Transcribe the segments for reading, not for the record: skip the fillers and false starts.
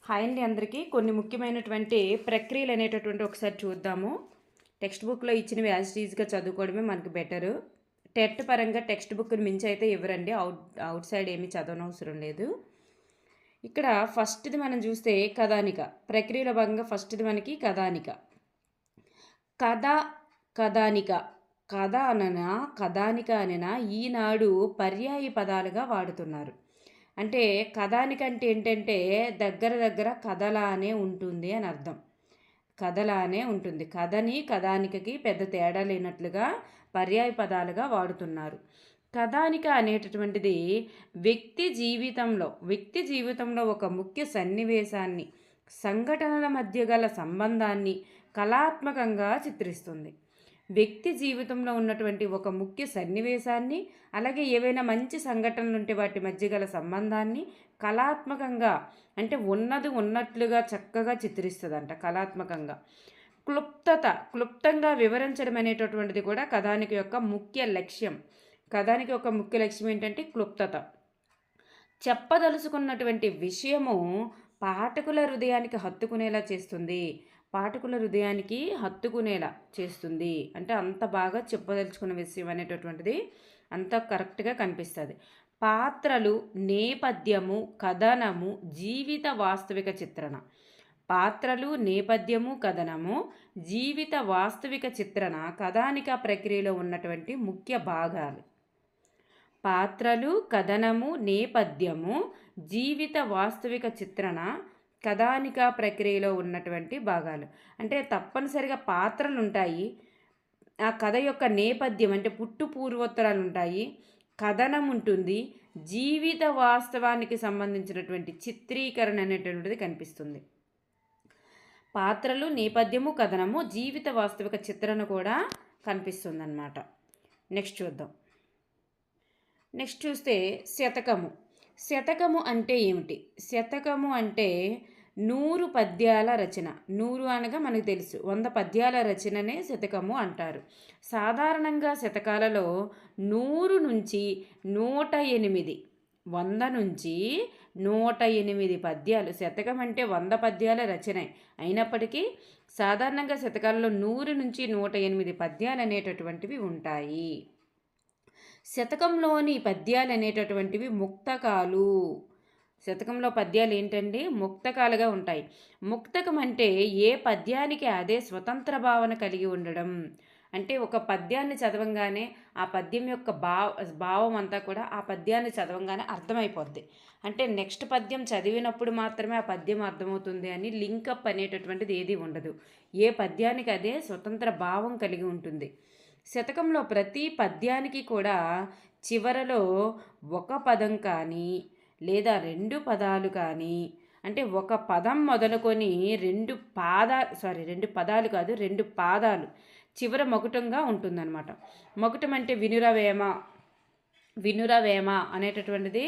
Hi అండి అందరికీ. కొన్ని ముఖ్యమైనటువంటి ప్రక్రియలు అనేటటువంటి ఒకసారి చూద్దాము. టెక్స్ట్ బుక్లో ఇచ్చినవి యాజ్ టీజ్గా చదువుకోవడమే మనకు బెటరు. టెట్ పరంగా టెక్స్ట్ బుక్ని మించి అయితే ఇవ్వరండి. అవుట్ సైడ్ ఏమీ చదవనవసరం లేదు. ఇక్కడ ఫస్ట్ది మనం చూస్తే కథానిక. ప్రక్రియలో భాగంగా ఫస్ట్ది మనకి కథానిక. కథ, కథానిక. కథ అననా కథానిక అననా ఈనాడు పర్యాయ పదాలుగా వాడుతున్నారు. అంటే కథానికంటే ఏంటంటే దగ్గర దగ్గర కథలానే ఉంటుంది అని అర్థం. కథలానే ఉంటుంది. కథని కథానికకి పెద్ద తేడా లేనట్లుగా పర్యాయ పదాలుగా వాడుతున్నారు. కథానిక అనేటటువంటిది వ్యక్తి జీవితంలో ఒక ముఖ్య సన్నివేశాన్ని, సంఘటనల మధ్య గల సంబంధాన్ని కళాత్మకంగా చిత్రిస్తుంది. వ్యక్తి జీవితంలో ఉన్నటువంటి ఒక ముఖ్య సన్నివేశాన్ని, అలాగే ఏవైనా మంచి సంఘటనలు ఉంటే వాటి మధ్య గల సంబంధాన్ని కళాత్మకంగా, అంటే ఉన్నది ఉన్నట్లుగా చక్కగా చిత్రిస్తుందంట కళాత్మకంగా. క్లుప్తంగా వివరించడం అనేటటువంటిది కూడా కథానిక యొక్క ముఖ్య లక్ష్యం. కథానిక యొక్క ముఖ్య లక్ష్యం ఏంటంటే క్లుప్తత. చెప్పదలుచుకున్నటువంటి విషయము పాఠకుల హృదయానికి హత్తుకునేలా చేస్తుంది. పాఠకుల హృదయానికి హత్తుకునేలా చేస్తుంది. అంటే అంత బాగా చెప్పదలుచుకున్న విషయం అనేటటువంటిది అంత కరెక్ట్గా కనిపిస్తుంది. పాత్రలు, నేపథ్యము, కథనము, జీవిత వాస్తవిక చిత్రణ. పాత్రలు, నేపథ్యము, కథనము, జీవిత వాస్తవిక చిత్రణ కథానిక ప్రక్రియలో ఉన్నటువంటి ముఖ్య భాగాలు. పాత్రలు, కథనము, నేపథ్యము, జీవిత వాస్తవిక చిత్రణ కథానిక ప్రక్రియలో ఉన్నటువంటి భాగాలు. అంటే తప్పనిసరిగా పాత్రలు ఉంటాయి, ఆ కథ యొక్క నేపథ్యం అంటే పుట్టు పూర్వోత్తరాలు ఉంటాయి, కథనం ఉంటుంది, జీవిత వాస్తవానికి సంబంధించినటువంటి చిత్రీకరణ అనేటువంటిది కనిపిస్తుంది. పాత్రలు, నేపథ్యము, కథనము, జీవిత వాస్తవిక చిత్రణ కూడా కనిపిస్తుంది అన్నమాట. నెక్స్ట్ చూద్దాం. నెక్స్ట్ చూస్తే శతకము. శతకము అంటే ఏమిటి? శతకము అంటే 100 పద్యాల రచన. 100 అనగా మనకు తెలుసు 100 పద్యాల రచననే శతకము అంటారు. సాధారణంగా శతకాలలో 100 నుంచి 108, 100 నుంచి 108 పద్యాలు. శతకం అంటే 100 పద్యాల రచనే అయినప్పటికీ సాధారణంగా శతకాలలో 100 నుంచి 108 పద్యాలు అనేటటువంటివి ఉంటాయి. శతకంలోని పద్యాలు అనేటటువంటివి ముక్తకాలు. శతకంలో పద్యాలు ఏంటండి? ముక్తకాలుగా ఉంటాయి. ముక్తకం అంటే ఏ పద్యానికి అదే స్వతంత్ర భావన కలిగి ఉండడం. అంటే ఒక పద్యాన్ని చదవంగానే ఆ పద్యం యొక్క భావం అంతా కూడా ఆ పద్యాన్ని చదవంగానే అర్థమైపోద్ది. అంటే నెక్స్ట్ పద్యం చదివినప్పుడు మాత్రమే ఆ పద్యం అర్థమవుతుంది అని లింకప్ అనేటటువంటిది ఏది ఉండదు. ఏ పద్యానికి అదే స్వతంత్ర భావం కలిగి ఉంటుంది. శతకంలో ప్రతి పద్యానికి కూడా చివరలో ఒక పదం కానీ లేదా 2 పదాలు కానీ, అంటే ఒక పదం మొదలుకొని 2 పదాలు కాదు 2 పాదాలు చివర మకుటంగా ఉంటుందన్నమాట. మకుటం అంటే వినురవేమ అనేటటువంటిది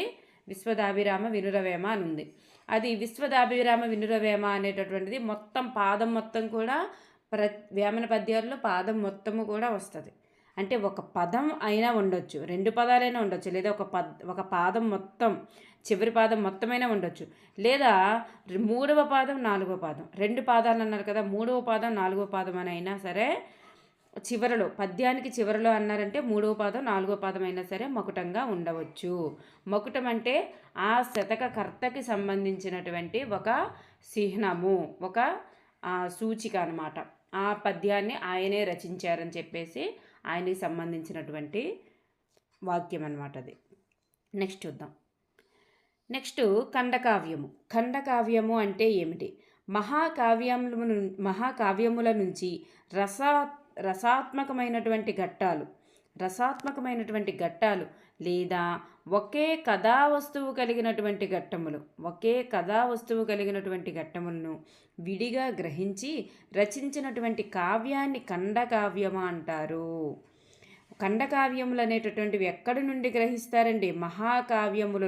విశ్వదాభిరామ వినురవేమ అని ఉంది. అది విశ్వదాభిరామ వినురవేమ అనేటటువంటిది మొత్తం పాదం మొత్తం కూడా వేమన పద్యాల్లో పాదం మొత్తము కూడా వస్తుంది. అంటే ఒక పదం అయినా ఉండొచ్చు, 2 పదాలైనా ఉండొచ్చు, లేదా ఒక పాదం మొత్తం, చివరి పాదం మొత్తమైనా ఉండొచ్చు, లేదా 3వ పాదం 4వ పాదం, 2 పాదాలు అన్నారు కదా, 3వ పాదం 4వ పాదం అని అయినా సరే చివరలో పద్యానికి చివరలో అన్నారంటే 3వ పాదం 4వ పాదం అయినా సరే మకుటంగా ఉండవచ్చు. మకుటం అంటే ఆ శతక కర్తకి సంబంధించినటువంటి ఒక చిహ్నము, ఒక సూచిక అన్నమాట. ఆ పద్యాన్ని ఆయనే రచించారని చెప్పేసి ఆయనకి సంబంధించినటువంటి వాక్యం అన్నమాట అది. నెక్స్ట్ చూద్దాం. నెక్స్ట్ ఖండకావ్యము. ఖండకావ్యము అంటే ఏమిటి? మహాకావ్యముల నుంచి రసాత్మకమైనటువంటి ఘట్టాలు లేదా ఒకే కథా వస్తువు కలిగినటువంటి ఘట్టములను విడిగా గ్రహించి రచించినటువంటి కావ్యాన్ని ఖండకావ్యము అంటారు. ఖండకావ్యములు అనేటటువంటివి ఎక్కడి నుండి గ్రహిస్తారండి? మహాకావ్యముల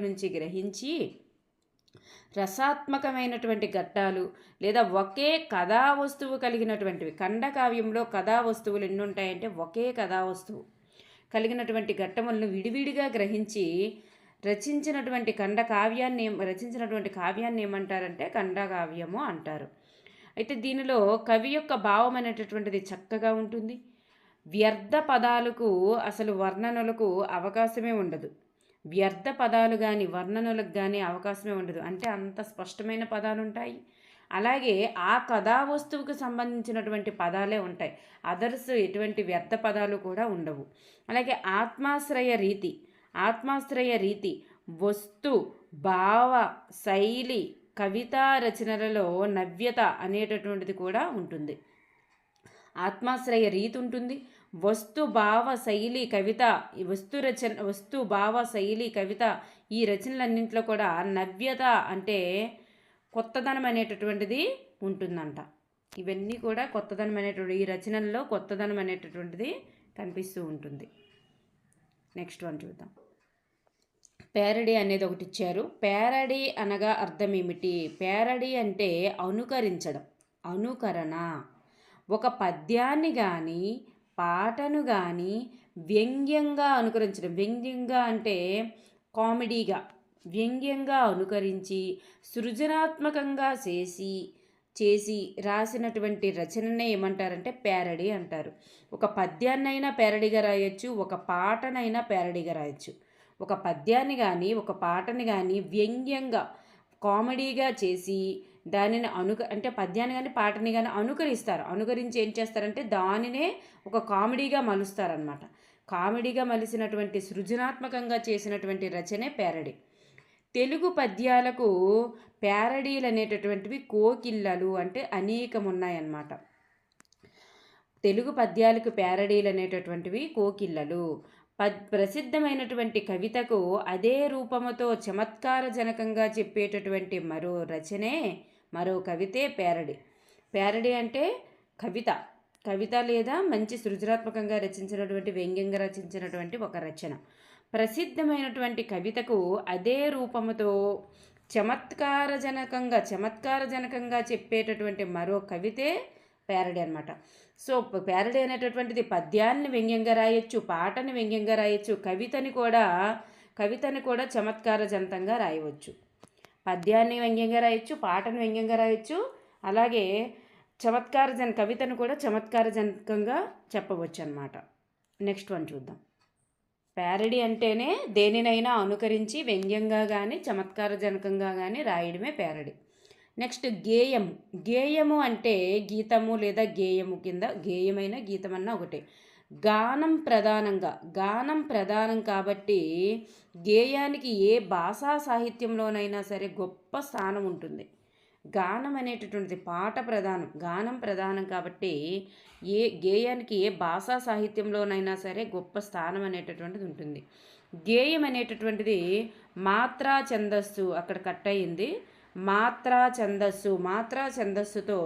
నుంచి గ్రహించి రసాత్మకమైనటువంటి ఘట్టాలు లేదా ఒకే కథా వస్తువు కలిగినటువంటివి. ఖండకావ్యంలో కథా వస్తువులు ఎన్ని ఉంటాయంటే ఒకే కథా వస్తువు కలిగినటువంటి ఘట్టములను విడివిడిగా గ్రహించి రచించినటువంటి కావ్యాన్ని ఏమంటారంటే ఖండకావ్యము అంటారు. అయితే దీనిలో కవి యొక్క భావం అనేటటువంటిది చక్కగా ఉంటుంది. వ్యర్థ పదాలకు అసలు వర్ణనలకు అవకాశమే ఉండదు. వ్యర్థ పదాలు కానీ వర్ణనలకు కానీ అవకాశమే ఉండదు. అంటే అంత స్పష్టమైన పదాలు ఉంటాయి. అలాగే ఆ కథా వస్తువుకు సంబంధించినటువంటి పదాలే ఉంటాయి. అదర్స్ ఎటువంటి వ్యర్థ పదాలు కూడా ఉండవు. అలాగే ఆత్మాశ్రయ రీతి వస్తు భావ శైలి కవితా రచనలలో నవ్యత అనేటటువంటిది కూడా ఉంటుంది. ఆత్మాశ్రయ రీతి ఉంటుంది. వస్తు భావ శైలి కవిత వస్తు భావ శైలి కవిత ఈ రచనలన్నింటిలో కూడా నవ్యత అంటే కొత్తదనం అనేటటువంటిది ఉంటుందంట. ఇవన్నీ కూడా కొత్తదనం అనేటువంటి ఈ రచనల్లో కొత్తదనం అనేటటువంటిది కనిపిస్తూ ఉంటుంది. నెక్స్ట్ వన్ చూద్దాం. ప్యారడీ అనేది ఒకటి ఇచ్చారు. ప్యారడీ అనగా అర్థం ఏమిటి? ప్యారడీ అంటే అనుకరించడం, అనుకరణ. ఒక పద్యాన్ని కానీ పాటను కానీ వ్యంగ్యంగా అనుకరించడం. వ్యంగ్యంగా అంటే కామెడీగా, వ్యంగ్యంగా అనుకరించి సృజనాత్మకంగా చేసి రాసినటువంటి రచననే ఏమంటారంటే ప్యారడీ అంటారు. ఒక పద్యాన్నైనా ప్యారడీగా రాయొచ్చు, ఒక పాటనైనా ప్యారడీగా రాయొచ్చు. ఒక పద్యాన్ని కానీ ఒక పాటని కానీ వ్యంగ్యంగా కామెడీగా చేసి దానిని అంటే పద్యాన్ని కానీ పాటని కానీ అనుకరిస్తారు. అనుకరించి ఏం చేస్తారంటే దానినే ఒక కామెడీగా మలుస్తారనమాట. కామెడీగా మలిసినటువంటి సృజనాత్మకంగా చేసినటువంటి రచనే ప్యారడీ. తెలుగు పద్యాలకు ప్యారడీలు అనేటటువంటివి కోకిల్లలు అంటే అనేకం ఉన్నాయన్నమాట. తెలుగు పద్యాలకు ప్యారడీలు అనేటటువంటివి కోకిల్లలు. ప్రసిద్ధమైనటువంటి కవితకు అదే రూపముతో చమత్కారజనకంగా చెప్పేటటువంటి మరో కవితే ప్యారడీ. ప్యారడీ అంటే కవిత లేదా మంచి సృజనాత్మకంగా రచించినటువంటి, వ్యంగ్యంగా రచించినటువంటి ఒక రచన. ప్రసిద్ధమైనటువంటి కవితకు అదే రూపముతో చమత్కారజనకంగా చెప్పేటటువంటి మరో కవితే ప్యారడీ అనమాట. సో ప్యారడీ అనేటటువంటిది పద్యాన్ని వ్యంగ్యంగా రాయొచ్చు, పాటని వ్యంగ్యంగా రాయొచ్చు, కవితని కూడా చమత్కారజనకంగా రాయవచ్చు. పద్యాన్ని వ్యంగ్యంగా రాయొచ్చు, పాటను వ్యంగ్యంగా రాయొచ్చు, అలాగే కవితను కూడా చమత్కారజనకంగా చెప్పవచ్చు అన్నమాట. నెక్స్ట్ వన్ చూద్దాం. ప్యారడీ అంటేనే దేనినైనా అనుకరించి వ్యంగ్యంగా కానీ చమత్కారజనకంగా కానీ రాయడమే ప్యారడీ. నెక్స్ట్ గేయము అంటే గీతము లేదా గేయము కింద, గేయమైన గీతమన్నా ఒకటే. గానం ప్రధానం కాబట్టి గేయానికి ఏ భాషా సాహిత్యంలోనైనా సరే గొప్ప స్థానం ఉంటుంది. గానం అనేటటువంటిది పాట ప్రధానం, గానం ప్రధానం కాబట్టి గేయానికి ఏ భాషా సాహిత్యంలోనైనా సరే గొప్ప స్థానం అనేటటువంటిది ఉంటుంది. గేయం అనేటటువంటిది మాత్రా ఛందస్సు, అక్కడ కట్ అయింది. మాత్రా ఛందస్సుతో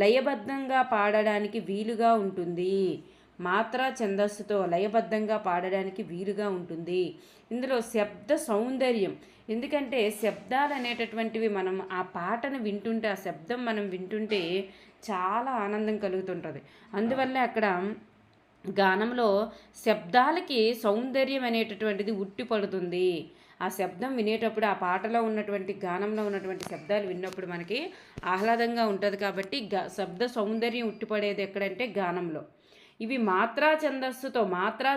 లయబద్ధంగా పాడడానికి వీలుగా ఉంటుంది. మాత్రా ఛందస్సుతో లయబద్ధంగా పాడడానికి వీలుగా ఉంటుంది. ఇందులో శబ్ద సౌందర్యం, ఎందుకంటే శబ్దాలు అనేటటువంటివి మనం ఆ పాటను వింటుంటే, ఆ శబ్దం మనం వింటుంటే చాలా ఆనందం కలుగుతుంటుంది. అందువల్ల అక్కడ గానంలో శబ్దాలకి సౌందర్యం అనేటటువంటిది ఉట్టిపడుతుంది. ఆ శబ్దం వినేటప్పుడు, ఆ పాటలో ఉన్నటువంటి గానంలో ఉన్నటువంటి శబ్దాలు విన్నప్పుడు మనకి ఆహ్లాదంగా ఉంటుంది. కాబట్టి శబ్ద సౌందర్యం ఉట్టిపడేది ఎక్కడంటే గానంలో. ఇవి మాత్రా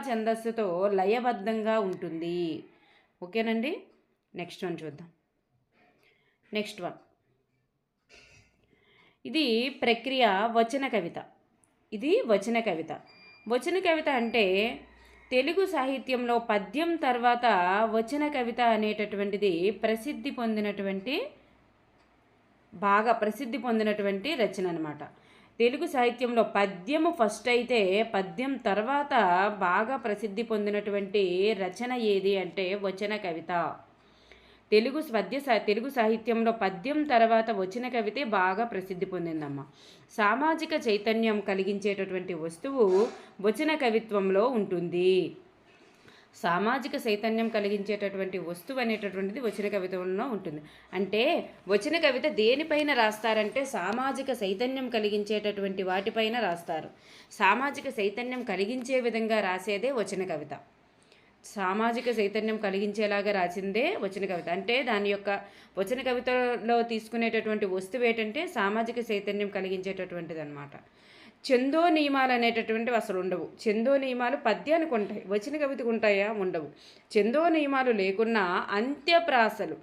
ఛందస్సుతో లయబద్ధంగా ఉంటుంది. ఓకేనండి. నెక్స్ట్ వన్ చూద్దాం. ఇది ప్రక్రియ వచన కవిత అంటే తెలుగు సాహిత్యంలో పద్యం తర్వాత వచన కవిత అనేటటువంటిది బాగా ప్రసిద్ధి పొందినటువంటి రచన అన్నమాట. తెలుగు సాహిత్యంలో పద్యము ఫస్ట్ అయితే పద్యం తర్వాత బాగా ప్రసిద్ధి పొందినటువంటి రచన ఏది అంటే వచన కవిత. తెలుగు సాహిత్యంలో పద్యం తర్వాత వచన కవితే బాగా ప్రసిద్ధి పొందిందమ్మ. సామాజిక చైతన్యం కలిగించేటటువంటి వస్తువు వచన కవిత్వంలో ఉంటుంది. సామాజిక చైతన్యం కలిగించేటటువంటి వస్తువు అనేటటువంటిది వచన కవిత్వంలో ఉంటుంది. అంటే వచన కవిత దేనిపైన రాస్తారంటే సామాజిక చైతన్యం కలిగించేటటువంటి వాటిపైన రాస్తారు. సామాజిక చైతన్యం కలిగించే విధంగా రాసేదే వచన కవిత. సామాజిక చైతన్యం కలిగించేలాగా రాసిందే వచన కవిత. అంటే దాని యొక్క వచన కవితలో తీసుకునేటటువంటి వస్తువు ఏంటంటే సామాజిక చైతన్యం కలిగించేటటువంటిది అనమాట. చందో నియమాలు అనేటటువంటివి అసలు ఉండవు. చందో నియమాలు పద్యానికి ఉంటాయి, వచన కవితకు ఉంటాయా? ఉండవు. చందో నియమాలు లేకున్నా అంత్యప్రాసలు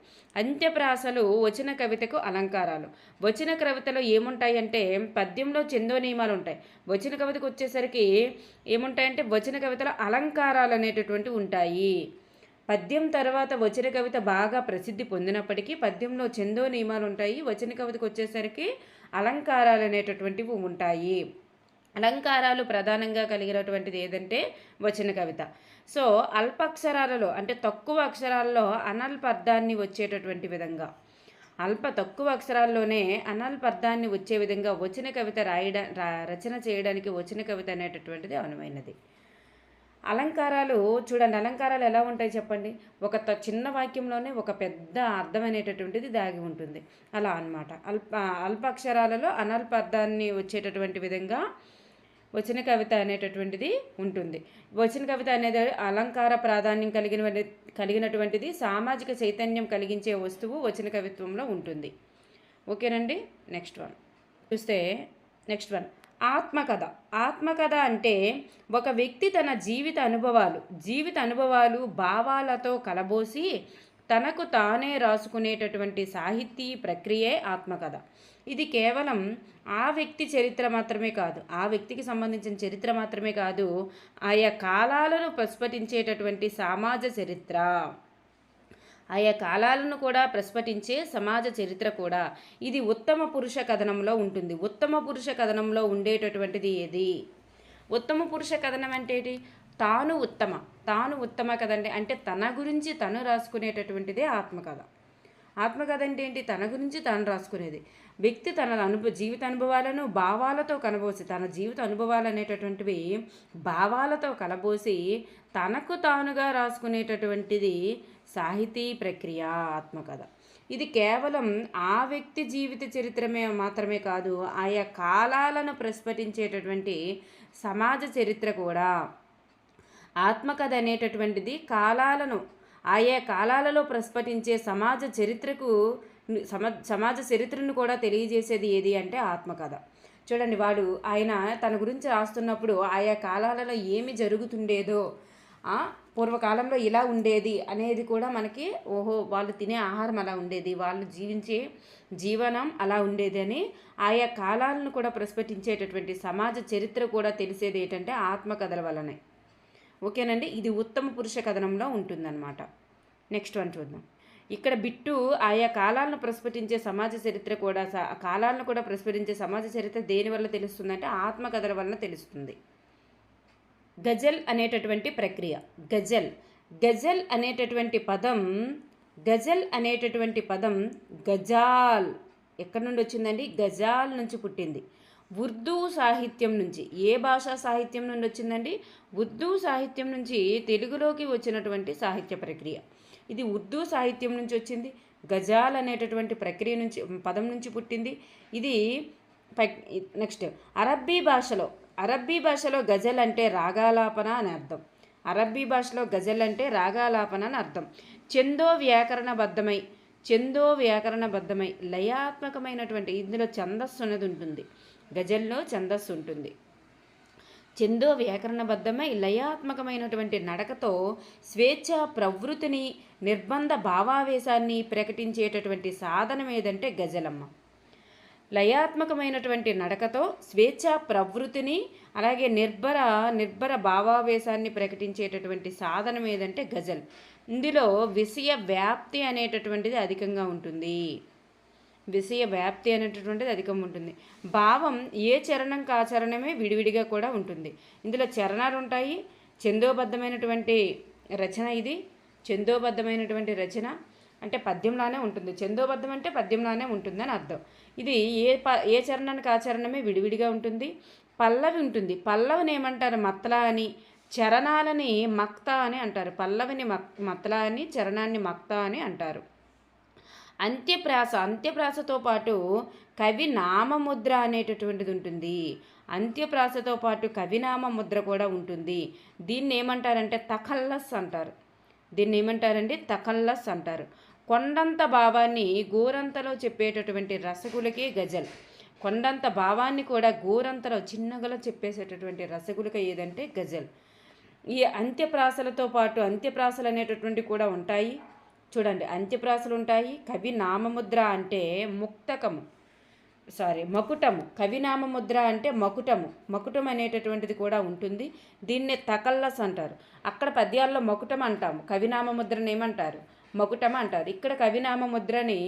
వచన కవితకు అలంకారాలు. వచన కవితలో ఏముంటాయి అంటే పద్యంలో చందో నియమాలు ఉంటాయి, వచన కవితకు వచ్చేసరికి ఏముంటాయంటే వచన కవితలో అలంకారాలు అనేటటువంటివి ఉంటాయి. పద్యం తర్వాత వచన కవిత బాగా ప్రసిద్ధి పొందినప్పటికీ పద్యంలో చందో నియమాలు ఉంటాయి, వచన కవితకు వచ్చేసరికి అలంకారాలు అనేటటువంటివి ఉంటాయి. అలంకారాలు ప్రధానంగా కలిగినటువంటిది ఏదంటే వచన కవిత. సో అల్పాక్షరాలలో అంటే తక్కువ అక్షరాల్లో అనల్ప అర్థాన్ని వచ్చేటటువంటి విధంగా, తక్కువ అక్షరాల్లోనే అనల్ప అర్థాన్ని వచ్చే విధంగా వచన కవిత రచన చేయడానికి వచన కవిత అనేటటువంటిది అనువైనది. అలంకారాలు చూడండి, అలంకారాలు ఎలా ఉంటాయి చెప్పండి. ఒక చిన్న వాక్యంలోనే ఒక పెద్ద అర్థం అనేటటువంటిది దాగి ఉంటుంది. అలా అన్నమాట. అల్పాక్షరాలలో అనల్ప అర్థాన్ని వచ్చేటటువంటి విధంగా వచన కవిత అనేటటువంటిది ఉంటుంది. వచన కవిత అనేది అలంకార ప్రాధాన్యం కలిగినటువంటిది, సామాజిక చైతన్యం కలిగించే వస్తువు వచన కవిత్వంలో ఉంటుంది. ఓకేనండి. నెక్స్ట్ వన్ ఆత్మకథ అంటే ఒక వ్యక్తి తన జీవిత అనుభవాలు భావాలతో కలబోసి తనకు తానే రాసుకునేటటువంటి సాహితీ ప్రక్రియే ఆత్మకథ. ఇది కేవలం ఆ వ్యక్తి చరిత్ర మాత్రమే కాదు, ఆ వ్యక్తికి సంబంధించిన చరిత్ర మాత్రమే కాదు, ఆయా కాలాలను ప్రస్ఫుటించేటటువంటి ఆయా కాలాలను కూడా ప్రస్ఫుటించే సమాజ చరిత్ర కూడా. ఇది ఉత్తమ పురుష కథనంలో ఉంటుంది. ఉత్తమ పురుష కథనంలో ఉండేటటువంటిది ఏది? ఉత్తమ పురుష కథనం అంటే ఏంటి? తాను ఉత్తమ కథ అంటే తన గురించి తను రాసుకునేటటువంటిదే ఆత్మకథ. ఆత్మకథ అంటే ఏంటి? తన గురించి తాను రాసుకునేది. వ్యక్తి తన జీవిత అనుభవాలను భావాలతో కలబోసి, తన జీవిత అనుభవాలు అనేటటువంటివి భావాలతో కలబోసి తనకు తానుగా రాసుకునేటటువంటిది సాహితీ ప్రక్రియ ఆత్మకథ. ఇది కేవలం ఆ వ్యక్తి జీవిత చరిత్రమే మాత్రమే కాదు, ఆయా కాలాలను ప్రస్ఫుటించేటటువంటి సమాజ చరిత్ర కూడా. ఆత్మకథ అనేటటువంటిది ఆయా కాలాలలో ప్రస్ఫుటించే సమాజ చరిత్రను కూడా తెలియజేసేది ఏది అంటే ఆత్మకథ. చూడండి, ఆయన తన గురించి రాస్తున్నప్పుడు ఆయా కాలాలలో ఏమి జరుగుతుండేదో, పూర్వకాలంలో ఇలా ఉండేది అనేది కూడా మనకి వాళ్ళు తినే ఆహారం అలా ఉండేది, వాళ్ళు జీవించే జీవనం అలా ఉండేది అని ఆయా కాలాలను కూడా ప్రస్ఫుటించేటటువంటి సమాజ చరిత్ర కూడా తెలిసేది ఏంటంటే ఆత్మకథల వల్లనే. ఓకేనండి. ఇది ఉత్తమ పురుష కథనంలో ఉంటుందన్నమాట. నెక్స్ట్ వన్ చూద్దాం. ఇక్కడ బిట్టు ఆయా కాలాలను ప్రస్ఫుటించే సమాజ చరిత్ర కూడా, కాలాలను కూడా ప్రస్ఫుటించే సమాజ చరిత్ర దేనివల్ల తెలుస్తుందంటే ఆత్మకథల వలన తెలుస్తుంది. గజల్ అనేటటువంటి ప్రక్రియ. గజల్ అనేటటువంటి పదం గజాల్ ఎక్కడి నుండి వచ్చిందండి? గజాల్ నుంచి పుట్టింది. ఉర్దూ సాహిత్యం నుంచి. ఏ భాషా సాహిత్యం నుండి వచ్చిందండి? ఉర్దూ సాహిత్యం నుంచి తెలుగులోకి వచ్చినటువంటి సాహిత్య ప్రక్రియ. ఇది ఉర్దూ సాహిత్యం నుంచి వచ్చింది. గజాల్ అనేటటువంటి ప్రక్రియ నుంచి, పదం నుంచి పుట్టింది. ఇది నెక్స్ట్ అరబ్బీ భాషలో గజల్ అంటే రాగాలాపన అని అర్థం. చందో వ్యాకరణబద్ధమై లయాత్మకమైనటువంటి, ఇందులో ఛందస్సు అనేది ఉంటుంది, గజల్లో ఛందస్సు ఉంటుంది. చందో వ్యాకరణబద్ధమై లయాత్మకమైనటువంటి నడకతో స్వేచ్ఛ ప్రవృత్తిని, నిర్బంధ భావావేశాన్ని ప్రకటించేటటువంటి సాధనం ఏదంటే గజలమ్మ. లయాత్మకమైనటువంటి నడకతో స్వేచ్ఛ ప్రవృత్తిని, అలాగే నిర్భర భావావేశాన్ని ప్రకటించేటటువంటి సాధనం ఏదంటే గజల్. ఇందులో విషయ వ్యాప్తి అనేటటువంటిది అధికంగా ఉంటుంది. భావం ఏ చరణం కాచరణమే విడివిడిగా కూడా ఉంటుంది. ఇందులో చరణాలు ఉంటాయి. చందోబద్ధమైనటువంటి రచన. ఇది చందోబద్ధమైనటువంటి రచన అంటే పద్యంలానే ఉంటుంది. చందోబద్ధం అంటే పద్యంలానే ఉంటుందని అర్థం. ఇది ఏ చరణానికి ఆచరణమే విడివిడిగా ఉంటుంది. పల్లవి ఉంటుంది. పల్లవిని ఏమంటారు? మత్లా అని. చరణాలని మక్తా అని అంటారు. పల్లవిని మత్లా అని, చరణాన్ని మక్తా అని అంటారు. అంత్యప్రాసతో పాటు కవి నామముద్ర అనేటటువంటిది ఉంటుంది. అంత్యప్రాసతో పాటు కవినామ ముద్ర కూడా ఉంటుంది. దీన్ని ఏమంటారంటే తఖల్లస్ అంటారు. తఖల్లస్ అంటారు. కొండంత భావాన్ని గోరంతలో చెప్పేటటువంటి రసగులకే గజల్. కొండంత భావాన్ని కూడా గోరంతలో చిన్నగలో చెప్పేసేటటువంటి రసగులక ఏదంటే గజల్. ఈ అంత్యప్రాసలతో పాటు అంత్యప్రాసలు అనేటటువంటి కూడా ఉంటాయి. చూడండి, అంత్యప్రాసలు ఉంటాయి. కవి నామముద్ర అంటే మకుటము. కవినామముద్ర అంటే మకుటం అనేటటువంటిది కూడా ఉంటుంది. దీన్నే తకల్లస్ అంటారు. అక్కడ పద్యాల్లో మకుటం అంటాము, కవినామముద్రని ఏమంటారు? మకుటం అంటారు. ఇక్కడ కవినామముద్రని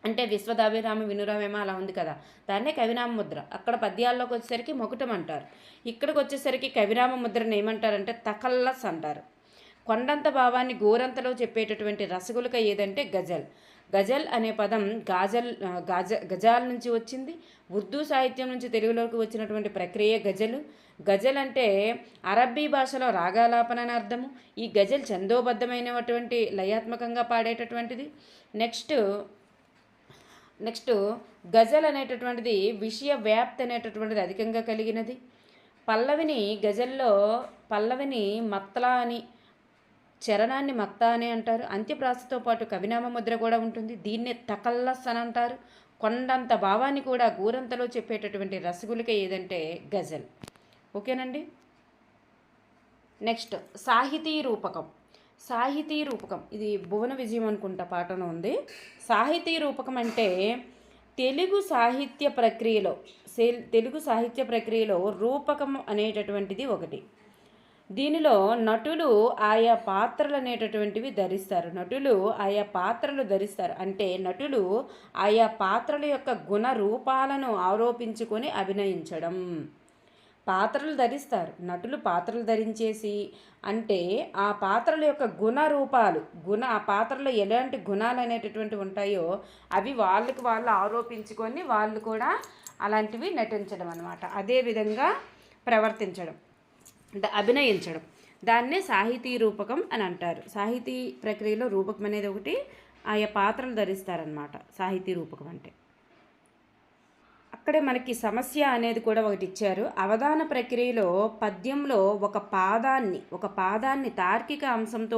అంటే విశ్వదాభిరామ వినురవేమ అలా ఉంది కదా, దాన్నే కవినామముద్ర. అక్కడ పద్యాల్లోకి వచ్చేసరికి మకుటం అంటారు. ఇక్కడికి వచ్చేసరికి కవినామముద్రని ఏమంటారంటే తకల్లస్ అంటారు. కొండంత భావాన్ని గోరంతలో చెప్పేటటువంటి రసగులక ఏదంటే గజల్. గజల్ అనే పదం గజాల్ నుంచి వచ్చింది. ఉర్దూ సాహిత్యం నుంచి తెలుగులోకి వచ్చినటువంటి ప్రక్రియ గజలు. గజల్ అంటే అరబ్బీ భాషలో రాగాలాపన అని అర్థము. ఈ గజల్ ఛందోబద్ధమైనటువంటి లయాత్మకంగా పాడేటటువంటిది. నెక్స్ట్ గజల్ అనేటటువంటిది విషయ వ్యాప్తి అనేటటువంటిది అధికంగా కలిగినది. పల్లవిని మత్లా అని, చరణాన్ని మక్తా అని అంటారు. అంత్యప్రాసతో పాటు కవినామ ముద్ర కూడా ఉంటుంది. దీన్నే తకల్లస్ అని అంటారు. కొండంత భావాన్ని కూడా గూరంతలో చెప్పేటటువంటి రసగులిక ఏదంటే గజల్. ఓకేనండి. నెక్స్ట్ సాహితీ రూపకం. ఇది భువన విజయం అనుకుంటా పాటన ఉంది. సాహితీ రూపకం అంటే తెలుగు సాహిత్య ప్రక్రియలో రూపకం అనేటటువంటిది ఒకటి. దీనిలో నటులు ఆయా పాత్రలు అనేటటువంటివి ధరిస్తారు. అంటే నటులు ఆయా పాత్రల యొక్క గుణ రూపాలను ఆరోపించుకొని అభినయించడం. పాత్రలు ధరిస్తారు, నటులు పాత్రలు ధరించేసి, అంటే ఆ పాత్రల యొక్క గుణ రూపాలు, ఆ పాత్రలో ఎలాంటి గుణాలు అనేటటువంటివి ఉంటాయో అవి వాళ్ళకి వాళ్ళు ఆరోపించుకొని వాళ్ళు కూడా అలాంటివి నటించడం అన్నమాట. అదేవిధంగా ప్రవర్తించడం, అభినయించడం, దాన్నే సాహితీ రూపకం అని అంటారు. సాహితీ ప్రక్రియలో రూపకం అనేది ఒకటి, ఆయా పాత్రలు ధరిస్తారనమాట సాహితీ రూపకం అంటే. అక్కడే మనకి సమస్య అనేది కూడా ఒకటి ఇచ్చారు. అవధాన ప్రక్రియలో పద్యంలో ఒక పాదాన్ని తార్కిక అంశంతో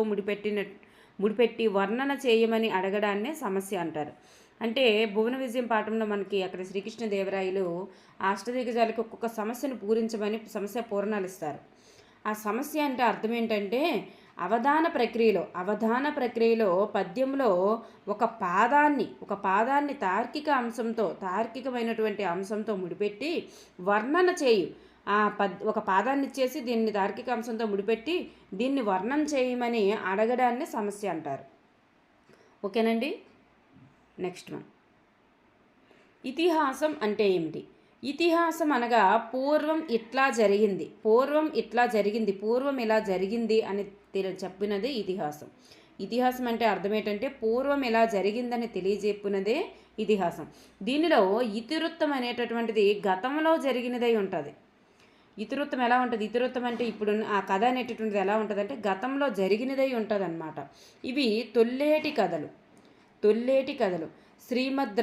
ముడిపెట్టి వర్ణన చేయమని అడగడాన్నే సమస్య అంటారు. అంటే భువన విజయం పాఠంలో మనకి అక్కడ శ్రీకృష్ణదేవరాయలు అష్టదిగ్గజాలకి ఒక్కొక్క సమస్యను పూరించమని సమస్య పూరణాలు ఇస్తారు. ఆ సమస్య అంటే అర్థం ఏంటంటే అవధాన ప్రక్రియలో పద్యంలో ఒక పాదాన్ని తార్కికమైనటువంటి అంశంతో ముడిపెట్టి వర్ణన చేయు. ఒక పాదాన్ని ఇచ్చేసి దీన్ని తార్కిక అంశంతో ముడిపెట్టి దీన్ని వర్ణన చేయమని అడగడాన్ని సమస్య అంటారు. ఓకేనండి. నెక్స్ట్ వన్, ఇతిహాసం అంటే ఏమిటి? ఇతిహాసం అనగా పూర్వం ఇలా జరిగింది అని చెప్పినదే ఇతిహాసం. ఇతిహాసం అంటే అర్థం ఏంటంటే పూర్వం ఎలా జరిగిందని తెలియజెప్పినదే ఇతిహాసం. దీనిలో ఇతివృత్తం అనేటటువంటిది గతంలో జరిగినదై ఉంటుంది. ఇతివృత్తం ఎలా ఉంటుంది? ఇతివృత్తం అంటే ఇప్పుడు ఆ కథ అనేటటువంటిది ఎలా ఉంటుంది అంటే గతంలో జరిగినదై ఉంటుంది అన్నమాట. ఇవి తొల్లేటి కథలు. శ్రీమద్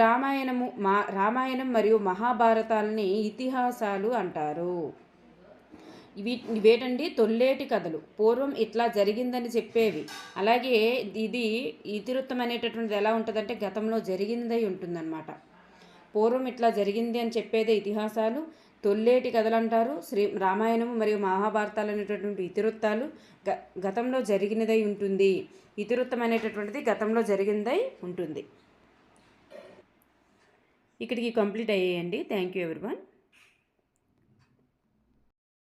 రామాయణం మరియు మహాభారతాలని ఇతిహాసాలు అంటారు. ఇవేటండి తొల్లేటి కథలు, పూర్వం ఇట్లా జరిగిందని చెప్పేవి. అలాగే ఇది ఇతివృత్తం అనేటటువంటిది ఎలా ఉంటుందంటే గతంలో జరిగిందై ఉంటుందన్నమాట. పూర్వం ఇట్లా జరిగింది అని చెప్పేదే ఇతిహాసాలు. తొల్లేటి కథలు అంటారు. రామాయణము మరియు మహాభారతాలు అనేటటువంటి ఇతివృత్తాలు గతంలో జరిగినదై ఉంటుంది. ఇతివృత్తం అనేటటువంటిది గతంలో జరిగిందై ఉంటుంది. ఇక్కడికి కంప్లీట్ అయ్యాయండి. Thank you everyone.